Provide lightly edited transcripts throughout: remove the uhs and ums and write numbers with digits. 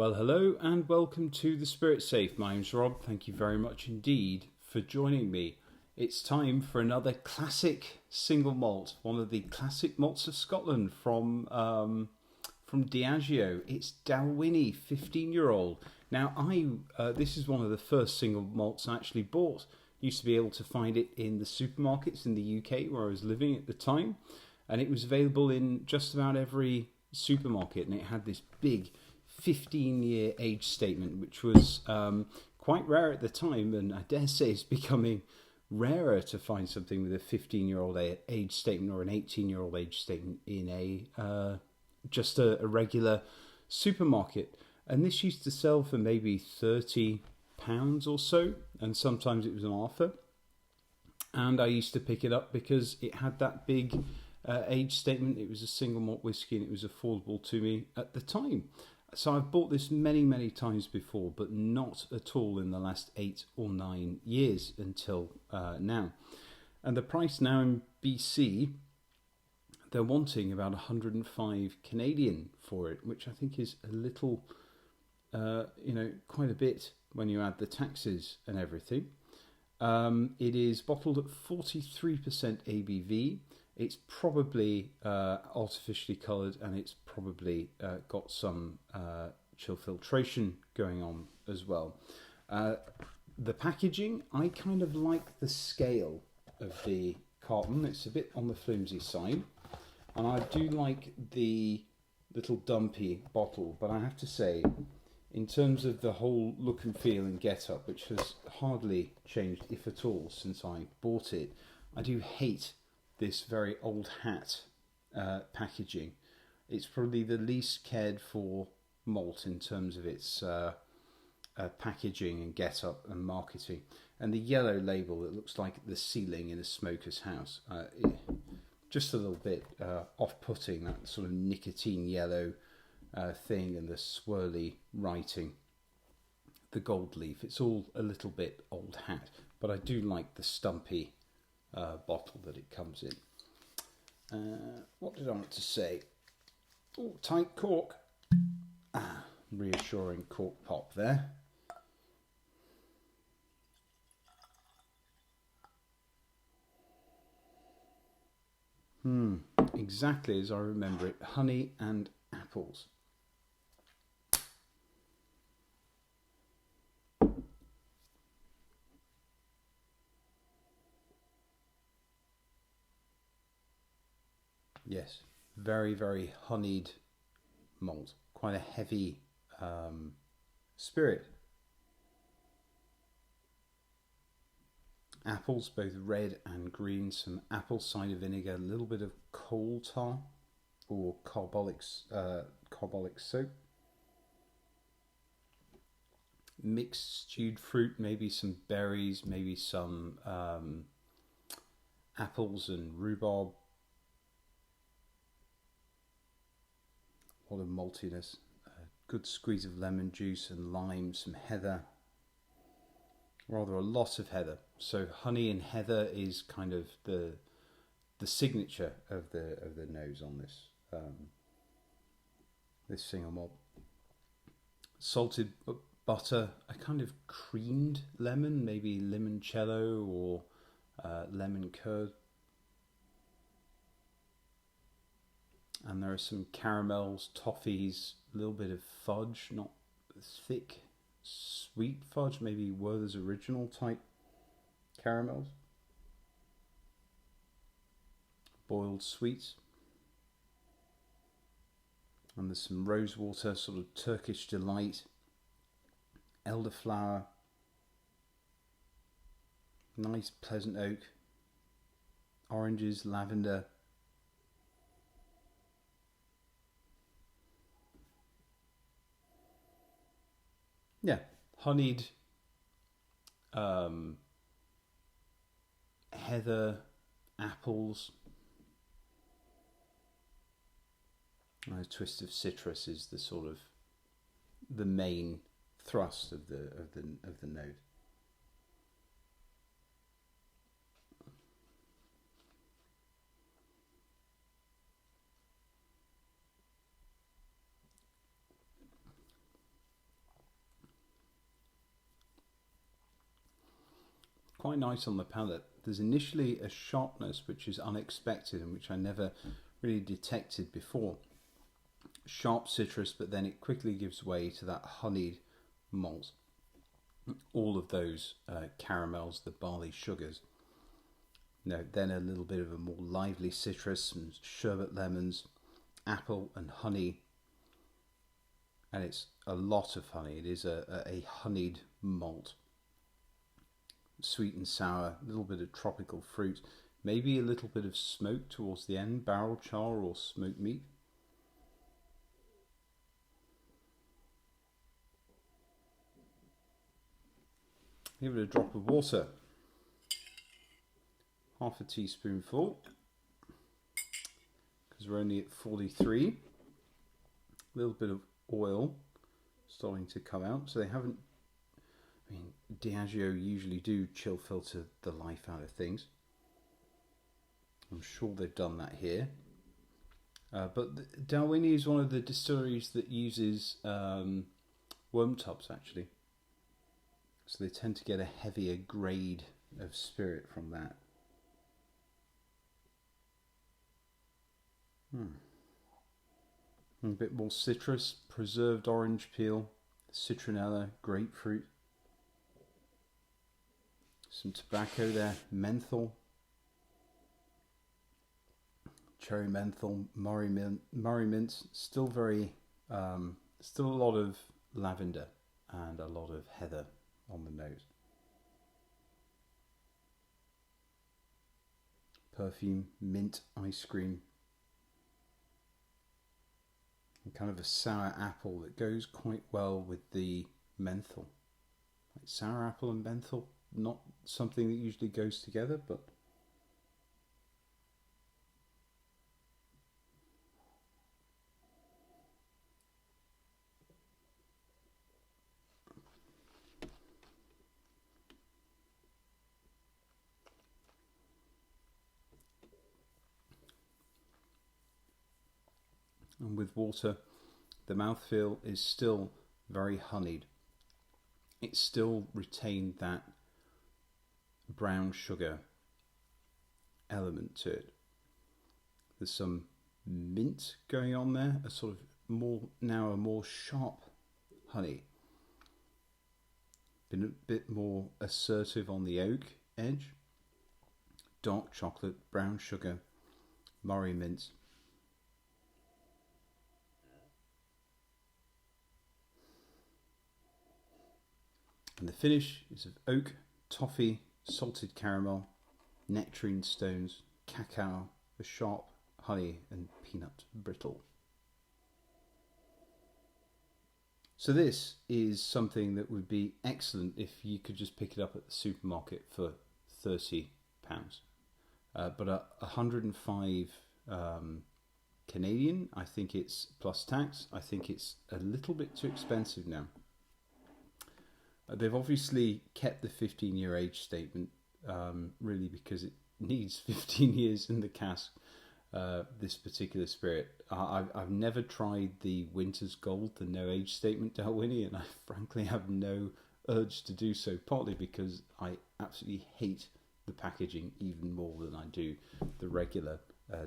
Well, hello and welcome to the Spirit Safe. My name's Rob. Thank you very much indeed for joining me. It's time for another classic single malt, one of the Classic Malts of Scotland from Diageo. It's Dalwhinnie 15-year-old. Now, this is one of the first single malts I actually bought. Used to be able to find it in the supermarkets in the UK where I was living at the time, and it was available in just about every supermarket, and it had this big 15-year age statement, which was quite rare at the time, and I dare say it's becoming rarer to find something with a 15-year-old age statement or an 18-year-old age statement in a regular supermarket. And this used to sell for maybe £30 or so, and sometimes it was an offer. And I used to pick it up because it had that big age statement. It was a single malt whiskey and it was affordable to me at the time. So I've bought this many, many times before, but not at all in the last 8 or 9 years until now. And the price now in BC, they're wanting about 105 Canadian for it, which I think is a little, quite a bit when you add the taxes and everything. It is bottled at 43% ABV. It's probably artificially coloured, and it's probably got some chill filtration going on as well. The packaging, I kind of like the scale of the carton. It's a bit on the flimsy side, and I do like the little dumpy bottle, but I have to say, in terms of the whole look and feel and get up, which has hardly changed, if at all, since I bought it, I do hate this very old hat packaging. It's probably the least cared for malt in terms of its packaging and get up and marketing. And the yellow label that looks like the ceiling in a smoker's house, just a little bit off-putting, that sort of nicotine yellow thing, and the swirly writing, the gold leaf. It's all a little bit old hat, but I do like the stumpy bottle that it comes in. What did I want to say? Oh, tight cork. Reassuring cork pop there. Exactly as I remember it. Honey and apples. Yes, very, very honeyed malt. Quite a heavy spirit. Apples, both red and green, some apple cider vinegar, a little bit of coal tar or carbolic soap. Mixed stewed fruit, maybe some berries, maybe some apples and rhubarb. What a maltiness. Good squeeze of lemon juice and lime, some heather. Rather a lot of heather. So honey and heather is kind of the signature of the nose on this this single malt. Salted butter, a kind of creamed lemon, maybe limoncello or lemon curd. And there are some caramels, toffees, a little bit of fudge, not thick, sweet fudge, maybe Werther's Original type caramels. Boiled sweets. And there's some rosewater, sort of Turkish delight, elderflower, nice pleasant oak, oranges, lavender. Yeah, honeyed, heather, apples. A twist of citrus is the sort of the main thrust of the nose. quite nice on the palate. There's initially a sharpness which is unexpected and which I never really detected before. Sharp citrus, but then it quickly gives way to that honeyed malt. All of those caramels, the barley sugars. Then a little bit of a more lively citrus, some sherbet lemons, apple and honey. And it's a lot of honey. It is a honeyed malt. Sweet and sour, a little bit of tropical fruit, maybe a little bit of smoke towards the end, barrel char or smoked meat. Give it a drop of water, half a teaspoonful, because we're only at 43. A little bit of oil starting to come out, so they haven't, I mean, Diageo usually do chill filter the life out of things. I'm sure they've done that here. But Dalwhinnie is one of the distilleries that uses worm tubs, actually. So they tend to get a heavier grade of spirit from that. A bit more citrus, preserved orange peel, citronella, grapefruit. Some tobacco there, menthol, cherry menthol, Murray mint, still very, still a lot of lavender and a lot of heather on the nose. Perfume, mint, ice cream, and kind of a sour apple that goes quite well with the menthol. Like sour apple and menthol, not something that usually goes together, but and with water, the mouthfeel is still very honeyed. It still retained that brown sugar element to it. There's some mint going on there, a sort of a more sharp honey. Been a bit more assertive on the oak edge. Dark chocolate, brown sugar, Murray mint. And the finish is of oak, toffee, salted caramel, nectarine stones, cacao, a sharp honey and peanut brittle. So this is something that would be excellent if you could just pick it up at the supermarket for £30. But at 105 Canadian, I think it's plus tax, I think it's a little bit too expensive now. They've obviously kept the 15-year age statement, really because it needs 15 years in the cask, this particular spirit. I've never tried the Winter's Gold, the no age statement Dalwhinnie, and I frankly have no urge to do so, partly because I absolutely hate the packaging even more than I do the regular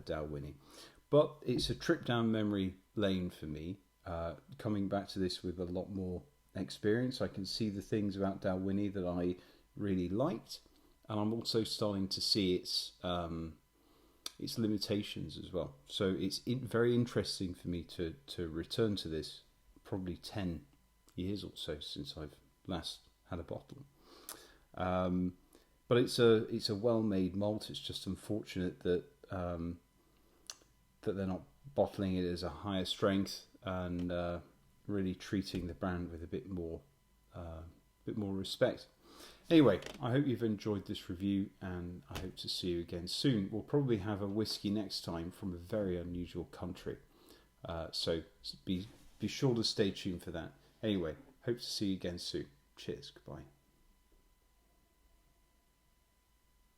Dalwhinnie. But it's a trip down memory lane for me, coming back to this with a lot more experience. I can see the things about Dalwhinnie that I really liked, and I'm also starting to see its limitations as well. So it's very interesting for me to return to this, probably 10 years or so since I've last had a bottle. But it's a well-made malt. It's just unfortunate that that they're not bottling it as a higher strength and really treating the brand with a bit more respect. Anyway, I hope you've enjoyed this review, and I hope to see you again soon. We'll probably have a whiskey next time from a very unusual country, so be sure to stay tuned for that. Anyway, hope to see you again soon. Cheers, goodbye.